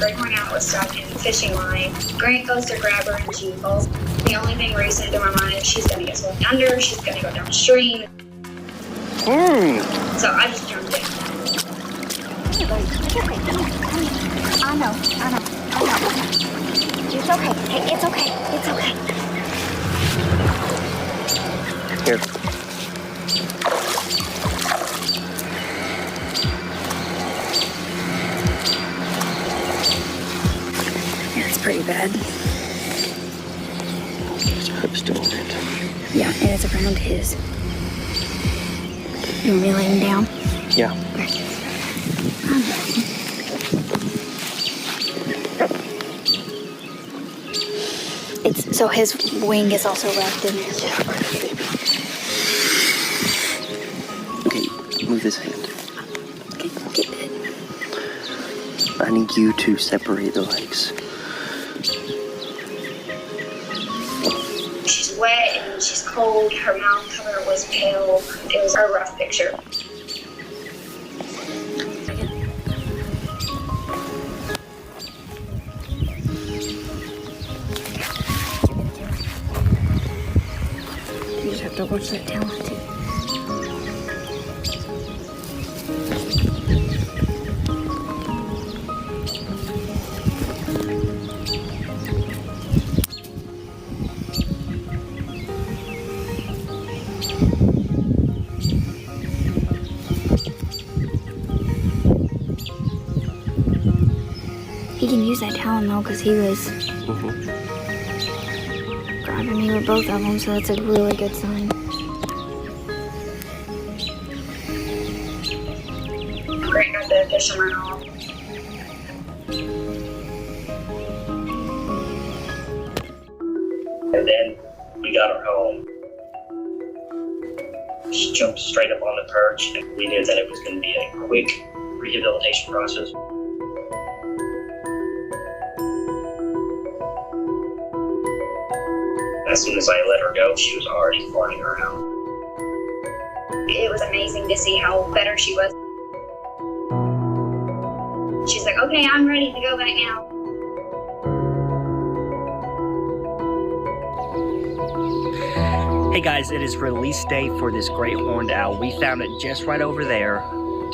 great horned owl was stuck in a fishing line. Grant goes to grab her and she falls. The only thing racing through my mind is she's gonna get swept under, she's gonna go downstream. So I just jumped in. I know. It's okay. Hey, it's okay. Here. Yeah, it's pretty bad. His hoof's doing it. Yeah, and it's around his. You want me to lay him down? Yeah. Okay. So his wing is also wrapped in it. Okay, move his hand. Okay, get it. I need you to separate the legs. She's wet and she's cold. Her mouth cover was pale. It was a rough picture. You just have to watch that tail too. He can use that talon though, because he was grabbing me with both of them, so that's a really good sign. Grant got the fisherman off. And then we got her home. She jumped straight up on the perch, and we knew that it was going to be a quick rehabilitation process. As soon as I let her go, she was already flying around. It was amazing to see how better she was. She's like, okay, I'm ready to go back now. Hey guys, it is release day for this great horned owl. We found it just right over there,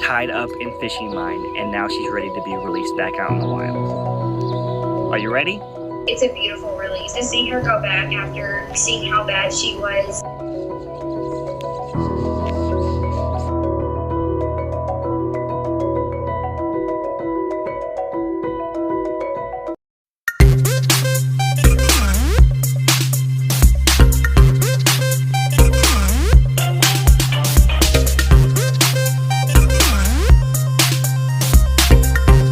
tied up in fishing line, and now she's ready to be released back out in the wild. Are you ready? It's a beautiful release to see her go back after seeing how bad she was.